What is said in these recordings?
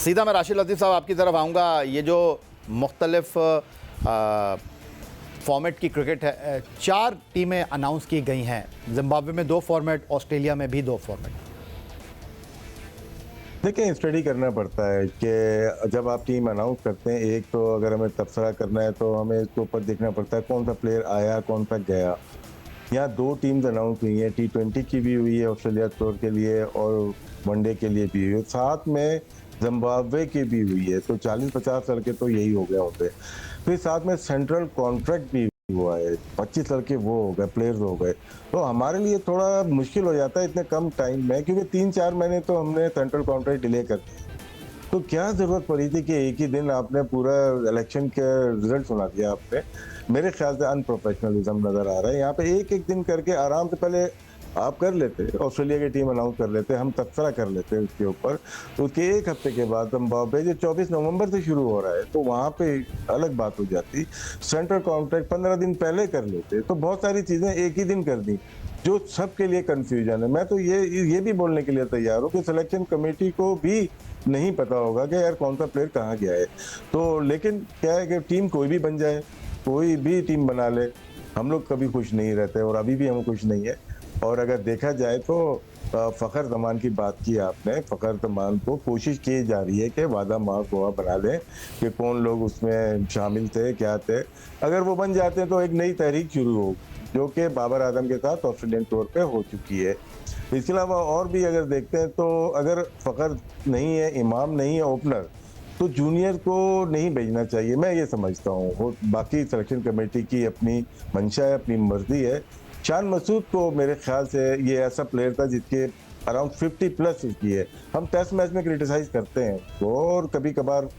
सीधा मैं राशिद लतीफ़ साहब आपकी तरफ आऊँगा। ये जो मुख्तलिफ फॉर्मेट की क्रिकेट है, 4 टीमें अनाउंस की गई हैं। जिम्बाब्वे में 2 फॉर्मेट, ऑस्ट्रेलिया में भी 2 फॉर्मेट। देखिए, स्टडी करना पड़ता है कि जब आप टीम अनाउंस करते हैं, एक तो अगर हमें तबसरा करना है तो हमें इसके ऊपर देखना पड़ता है कौन सा प्लेयर आया, कौन सा गया। यहाँ 2 टीम्स अनाउंस हुई हैं, T20 की भी हुई है ऑस्ट्रेलिया टूर के लिए और वनडे के लिए भी हुई है, साथ में जिम्बाब्वे की भी हुई है। तो 40-50 लड़के तो यही हो गए होते। फिर साथ में सेंट्रल कॉन्ट्रैक्ट भी हुआ है, 25 लड़के वो हो गए, प्लेयर्स हो गए। तो हमारे लिए थोड़ा मुश्किल हो जाता है इतने कम टाइम में, क्योंकि 3-4 महीने तो हमने सेंट्रल कॉन्ट्रैक्ट डिले कर दिया। तो क्या जरूरत पड़ी थी कि एक ही दिन आपने पूरा इलेक्शन के रिजल्ट सुना दिया आपने? मेरे ख्याल से अनप्रोफेशनलिज्म नजर आ रहा है। यहाँ पे एक दिन करके आराम से पहले आप कर लेते, ऑस्ट्रेलिया की टीम अनाउंस कर लेते, हम तबसरा कर लेते उसके ऊपर। तो उसके 1 हफ्ते के बाद जिम्बाब्वे जो 24 नवंबर से शुरू हो रहा है, तो वहाँ पे अलग बात हो जाती। सेंट्रल कॉन्ट्रैक्ट 15 दिन पहले कर लेते। तो बहुत सारी चीजें एक ही दिन कर दी, जो सबके लिए कंफ्यूजन है। मैं तो ये भी बोलने के लिए तैयार हूँ कि सिलेक्शन कमेटी को भी नहीं पता होगा कि यार कौन सा प्लेयर कहाँ गया है। तो लेकिन क्या है कि टीम कोई भी बन जाए, कोई भी टीम बना ले, हम लोग कभी खुश नहीं रहते और अभी भी हम खुश नहीं है। और अगर देखा जाए तो फ़खर ज़मान की बात की आपने, फ़खर ज़मान को कोशिश की जा रही है कि वादा माह गोवा बना लें कि कौन लोग उसमें शामिल थे, क्या थे। अगर वो बन जाते हैं तो एक नई तहरीक शुरू हो, जो कि बाबर आजम के साथ ऑस्ट्रेलियन टूर पे हो चुकी है। इसके अलावा और भी अगर देखते हैं तो अगर फ़खर नहीं है, इमाम नहीं है ओपनर, तो जूनियर को नहीं भेजना चाहिए, मैं ये समझता हूँ। वो बाकी सिलेक्शन कमेटी की अपनी मंशा है, अपनी मर्जी है। शान मसूद को मेरे ख्याल से ये ऐसा प्लेयर था जिसके अराउंड 50+ उसकी है। हम टेस्ट मैच में क्रिटिसाइज करते हैं और कभी कभार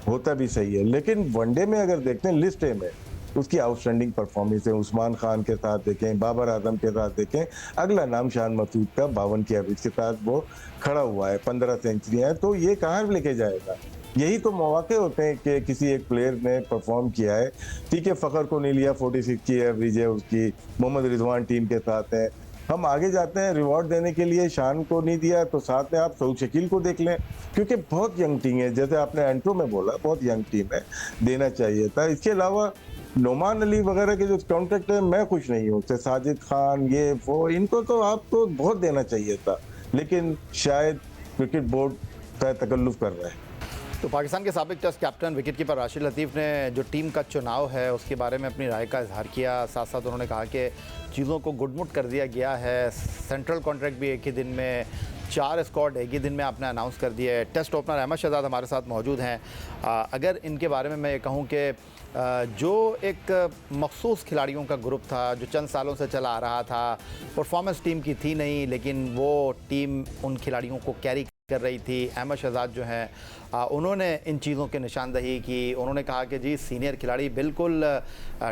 होता भी सही है, लेकिन वनडे में अगर देखते हैं लिस्ट ए में उसकी आउटस्टैंडिंग परफॉर्मेंस है। उस्मान खान के साथ देखें, बाबर आजम के साथ देखें, अगला नाम शान मसूद का 52 की एवरेज के साथ वो खड़ा हुआ है, 15 सेंचुरियां। तो ये कहाँ लेके जाएगा? यही तो मौके होते हैं कि किसी एक प्लेयर ने परफॉर्म किया है। ठीक है, फ़खर को नहीं लिया, 46 की एवरेज है उसकी, मोहम्मद रिजवान टीम के साथ है। हम आगे जाते हैं, रिवॉर्ड देने के लिए शान को नहीं दिया तो साथ में आप सऊद शकील को देख लें, क्योंकि बहुत यंग टीम है, जैसे आपने एंट्रो में बोला, बहुत यंग टीम है, देना चाहिए था। इसके अलावा नोमान अली वगैरह के जो कॉन्ट्रैक्ट है, मैं खुश नहीं हूँ। साजिद खान, ये वो, इनको तो आपको बहुत देना चाहिए था, लेकिन शायद क्रिकेट बोर्ड का तकल्लुफ़ कर रहा है। तो पाकिस्तान के साबिक test captain wicket keeper Rashid Latif ने जो टीम का चुनाव है उसके बारे में अपनी राय का इजहार किया। साथ साथ उन्होंने कहा कि चीज़ों को गुडमुट कर दिया गया है। सेंट्रल कॉन्ट्रैक्ट भी एक ही दिन में, 4 स्क्वाड एक ही दिन में आपने अनाउंस कर दिया है। टेस्ट ओपनर अहमद शहजाद हमारे साथ मौजूद हैं। अगर इनके बारे में मैं ये कहूँ कि जो एक मखसूस खिलाड़ियों का ग्रुप था जो चंद सालों से चला आ रहा था, परफॉर्मेंस टीम की थी नहीं, लेकिन वो टीम उन खिलाड़ियों को कैरी कर रही थी। अहमद शहजाद जो हैं उन्होंने इन चीज़ों की निशानदही की। उन्होंने कहा कि जी सीनियर खिलाड़ी बिल्कुल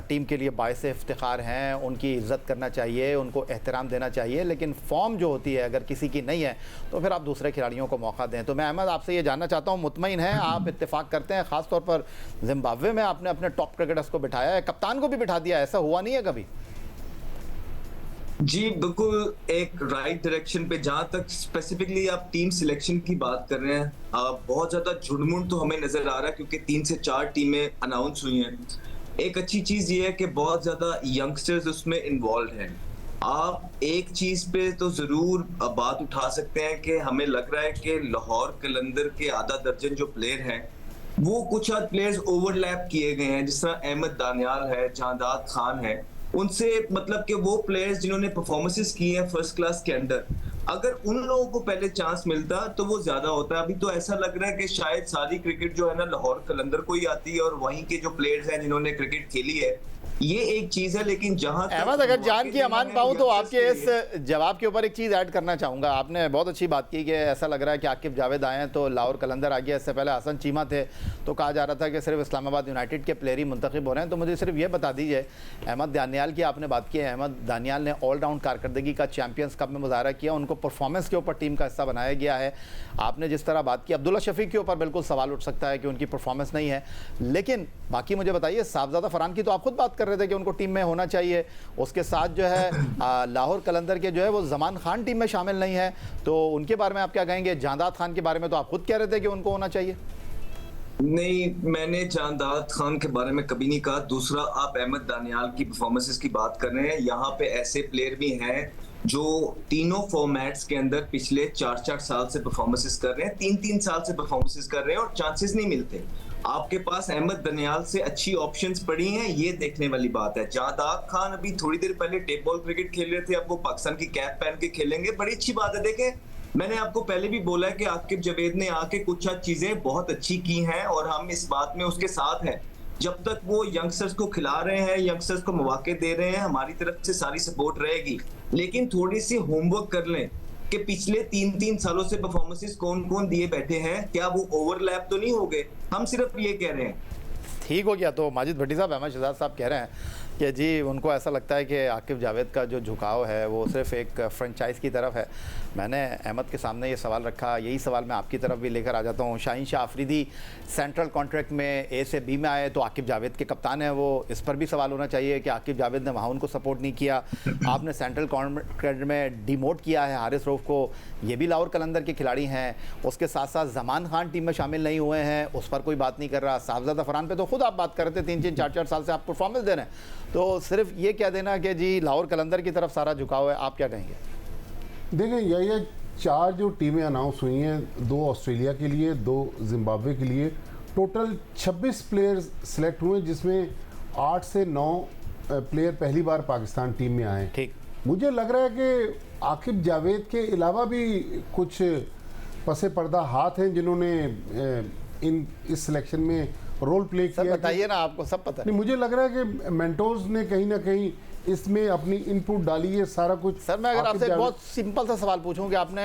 टीम के लिए बायस इफ्तिखार हैं, उनकी इज़्ज़त करना चाहिए, उनको एहतराम देना चाहिए, लेकिन फॉर्म जो होती है अगर किसी की नहीं है तो फिर आप दूसरे खिलाड़ियों को मौका दें। तो मैं अहमद आपसे ये जानना चाहता हूँ, मुतमईन हैं आप, इत्तेफाक करते हैं, ख़ास तौर पर जिम्बाब्वे में आपने अपने टॉप क्रिकेटर्स को बिठाया है, कप्तान को भी बिठा दिया, ऐसा हुआ नहीं है कभी? जी बिल्कुल, एक राइट डायरेक्शन पे। जहां तक स्पेसिफिकली आप टीम सिलेक्शन की बात कर रहे हैं, बहुत ज्यादा झुंडमुंड तो हमें नजर आ रहा है, क्योंकि 3 से 4 टीमें अनाउंस हुई हैं। एक अच्छी चीज ये है कि बहुत ज्यादा यंगस्टर्स उसमें इन्वॉल्व हैं। आप एक चीज पे तो जरूर बात उठा सकते हैं कि हमें लग रहा है कि लाहौर कलंदर के आधा दर्जन जो प्लेयर हैं, वो कुछ प्लेयर्स ओवरलैप किए गए हैं, जिस तरह अहमद दानियाल है, जहांदाद खान है, उनसे मतलब कि वो प्लेयर्स जिन्होंने परफॉर्मेंसेस की हैं फर्स्ट क्लास के अंदर, अगर उन लोगों को पहले चांस मिलता तो वो ज्यादा होता। अभी तो ऐसा लग रहा है कि शायद सारी क्रिकेट जो है ना लाहौर कलंदर को ही आती है और वहीं के जो प्लेयर्स हैं जिन्होंने क्रिकेट खेली है, ये एक चीज है। लेकिन जहां अहमद, अगर जान की अमान पाऊँ तो आपके इस जवाब के ऊपर एक चीज़ ऐड करना चाहूँगा। आपने बहुत अच्छी बात की कि ऐसा लग रहा है कि आकिब जावेद आए हैं तो लाहौर कलंदर आ गया। इससे पहले हसन चीमा थे तो कहा जा रहा था कि सिर्फ इस्लामाबाद यूनाइटेड के प्लेयर ही मुंतखब हो रहे हैं। तो मुझे सिर्फ ये बता दीजिए, अहमद दानियाल की आपने बात की है, अहमद दानियाल ने ऑलराउंड कारकर्दगी का चैंपियंस कप में मुजाहरा किया, उनको परफॉर्मेंस के ऊपर टीम का हिस्सा बनाया गया है। आपने जिस तरह बात की अब्दुल्ला शफीक के ऊपर बिल्कुल सवाल उठ सकता है कि उनकी परफॉर्मेंस नहीं है, लेकिन बाकी मुझे बताइए साहबजादा फरहान की तो आप खुद बात कर रहे थे कि उनको टीम में होना चाहिए, उसके साथ जो है लाहौर कलंदर के जो है वो जमान खान टीम में शामिल नहीं है, तो उनके बारे में आप क्या कहेंगे? जांदाद खान के बारे में तो आप खुद कह रहे थे कि उनको होना चाहिए। नहीं, मैंने जांदाद खान के बारे में कभी नहीं कहा। दूसरा, आप अहमद दानियाल की परफॉर्मेंसेस की बात कर रहे हैं। यहाँ पे ऐसे प्लेयर भी हैं जो तीनों फॉर्मेट्स के अंदर पिछले 4-4 साल से परफॉर्मेंसेस कर रहे हैं, 3-3 साल से परफॉर्मेंसेस कर रहे हैं और चांसेस नहीं मिलते। आपके पास अहमद दानियाल से अच्छी ऑप्शंस पड़ी हैं, ये देखने वाली बात है। जांदाद खान अभी थोड़ी देर पहले टेप बॉल क्रिकेट खेल रहे थे, अब वो पाकिस्तान की कैप पहन के खेलेंगे, बड़ी अच्छी बात है। देखें, मैंने आपको पहले भी बोला है कि आकिब जावेद ने आके कुछ चीजें बहुत अच्छी की हैं और हम इस बात में उसके साथ हैं। जब तक वो यंगस्टर्स को खिला रहे हैं, यंगस्टर्स को मौके दे रहे हैं, हमारी तरफ से सारी सपोर्ट रहेगी। लेकिन थोड़ी सी होमवर्क कर लें कि पिछले 3-3 सालों से परफॉर्मेंसेस कौन कौन दिए बैठे हैं, क्या वो ओवरलैप तो नहीं हो गए? हम सिर्फ ये कह रहे हैं। ठीक हो गया। तो माजिद भट्टी साहब, अहमद शहजाद साहब कह रहे हैं कि जी उनको ऐसा लगता है कि आकिब जावेद का जो झुकाव है वो सिर्फ एक फ्रेंचाइज की तरफ है। मैंने अहमद के सामने ये सवाल रखा, यही सवाल मैं आपकी तरफ भी लेकर आ जाता हूँ। शाहीन शाह अफरीदी सेंट्रल कॉन्ट्रैक्ट में ए से बी में आए तो आकिब जावेद के कप्तान हैं वो, इस पर भी सवाल होना चाहिए कि आकिब जावेद ने वहाँ उनको सपोर्ट नहीं किया। आपने सेंट्रल कॉन्ट्रैक्ट में डिमोट किया है हारिस रऊफ को, ये भी लाहौर कलंदर के खिलाड़ी हैं। उसके साथ साथ जमान खान टीम में शामिल नहीं हुए हैं, उस पर कोई बात नहीं कर रहा। साहबजादा फरहान पे तो खुद आप बात कर रहे थे, 3-3 4-4 साल से आप परफॉर्मेंस दे रहे हैं, तो सिर्फ ये क्या देना कि जी लाहौर कलंदर की तरफ सारा झुकाव है, आप क्या कहेंगे? देखें, ये 4 जो टीमें अनाउंस हुई हैं, 2 ऑस्ट्रेलिया के लिए, 2 जिम्बाब्वे के लिए, टोटल 26 प्लेयर्स सेलेक्ट हुए, जिसमें 8 से 9 प्लेयर पहली बार पाकिस्तान टीम में आए। ठीक, मुझे लग रहा है कि आकिब जावेद के अलावा भी कुछ पसे पर्दा हाथ हैं जिन्होंने इस सिलेक्शन में रोल प्ले किया। बताइए ना, आपको सब पता है। नहीं, मुझे लग रहा है कि मेंटोर्स ने कहीं ना कहीं इसमें अपनी इनपुट डाली है, सारा कुछ। सर मैं अगर आपसे बहुत सिंपल सा सवाल पूछूं कि आपने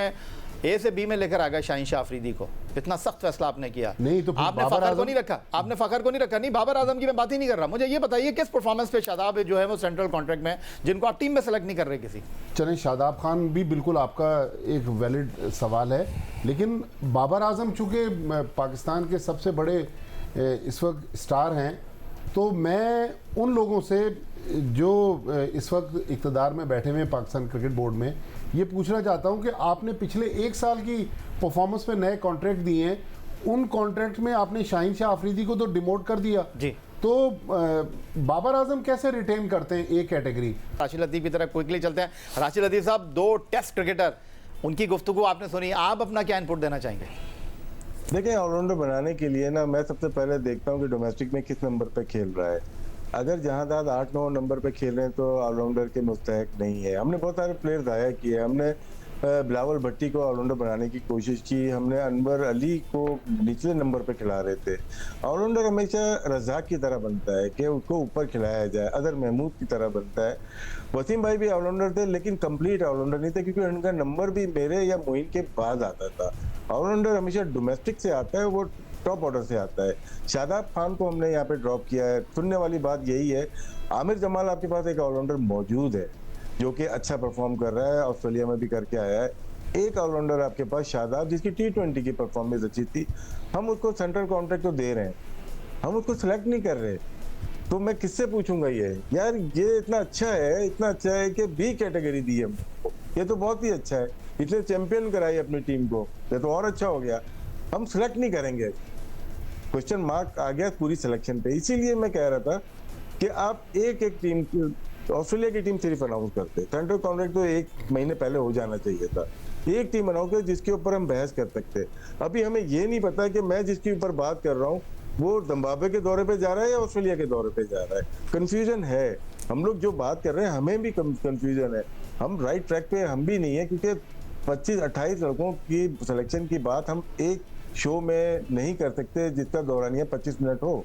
ए से बी में लेकर आ गए शाहीन शाह अफरीदी को, इतना सख्त फैसला आपने किया, नहीं तो आपने फखर को नहीं रखा, आपने फखर को नहीं रखा। नहीं, बाबर आजम की मैं बात ही नहीं कर रहा। मुझे ये बताइए किस परफॉर्मेंस पे शादाब जो है वो सेंट्रल कॉन्ट्रैक्ट में, जिनको आप टीम में सेलेक्ट नहीं कर रहे किसी। चलें, शादाब खान भी बिल्कुल आपका एक वैलिड सवाल है, लेकिन बाबर आजम चूँकि पाकिस्तान के सबसे बड़े इस वक्त स्टार हैं, तो मैं उन लोगों से जो इस वक्त इक़्तिदार में बैठे हुए हैं पाकिस्तान क्रिकेट बोर्ड में, ये पूछना चाहता हूं कि आपने पिछले 1 साल की परफॉर्मेंस पे नए कॉन्ट्रैक्ट दिए हैं, उन कॉन्ट्रैक्ट में आपने शाहीन शाह अफरीदी को तो डिमोट कर दिया जी, तो बाबर आजम कैसे रिटेन करते हैं ए कैटेगरी? राशिद लतीफ़ की तरफ क्विकली चलते हैं। राशिद लतीफ़ साहब, 2 टेस्ट क्रिकेटर, उनकी गुफ्तगू आपने सुनी, आप अपना क्या इनपुट देना चाहेंगे? देखिए, ऑलराउंडर बनाने के लिए ना मैं सबसे पहले देखता हूँ कि डोमेस्टिक में किस नंबर पे खेल रहा है। अगर जहांदाद 8-9 नंबर पे खेल रहे हैं तो ऑलराउंडर के मुस्तहक नहीं है। हमने बहुत सारे प्लेयर ज़ाया किए, हमने बिलावल भट्टी को ऑलराउंडर बनाने की कोशिश की, हमने अनवर अली को निचले नंबर पे खिला रहे थे। ऑलराउंडर हमेशा रज़ाक की तरह बनता है कि उसको ऊपर खिलाया जाए, अदर महमूद की तरह बनता है। वसीम भाई भी ऑलराउंडर थे, लेकिन कंप्लीट ऑलराउंडर नहीं थे, क्योंकि उनका नंबर भी मेरे या मोइन के बाद आता था। ऑलराउंडर हमेशा डोमेस्टिक से आता है, वो टॉप ऑर्डर से आता है। शादाब खान को हमने यहाँ पे ड्रॉप किया है। सुनने वाली बात यही है, आमिर जमाल आपके पास एक ऑलराउंडर मौजूद है जो कि अच्छा परफॉर्म कर रहा है, ऑस्ट्रेलिया में भी करके आया है। एक ऑलराउंडर आपके पास शादाब, जिसकी T20 की परफॉर्मेंस अच्छी थी, हम उसको सेंट्रल कॉन्ट्रैक्ट तो दे रहे हैं, हम उसको सिलेक्ट नहीं कर रहे, तो मैं किससे पूछूंगा? ये यार, ये इतना अच्छा है कि बी कैटेगरी दी है हमको, ये तो बहुत ही अच्छा है। इसने चैंपियन कराई अपनी टीम को, ये तो और अच्छा हो गया। हम सिलेक्ट नहीं करेंगे, क्वेश्चन मार्क आ गया पूरी सिलेक्शन पे। इसीलिए मैं कह रहा था कि आप एक टीम, ऑस्ट्रेलिया की टीम सिर्फ अनाउंस करते, सेंट्रल कॉन्ट्रैक्ट तो 1 महीने पहले हो जाना चाहिए था। एक टीम अनाउंस कर जिसके ऊपर हम बहस कर सकते। अभी हमें ये नहीं पता कि मैं जिसके ऊपर बात कर रहा हूँ वो जिम्बाब्वे के दौरे पे जा रहा है या ऑस्ट्रेलिया के दौरे पे जा रहा है। कंफ्यूजन है, हम लोग जो बात कर रहे हैं हमें भी कंफ्यूजन है, हम राइट ट्रैक पे हम भी नहीं है, क्योंकि 25-28 लड़कों की सिलेक्शन की बात हम एक शो में नहीं कर सकते जिसका दौरानिया 25 मिनट हो।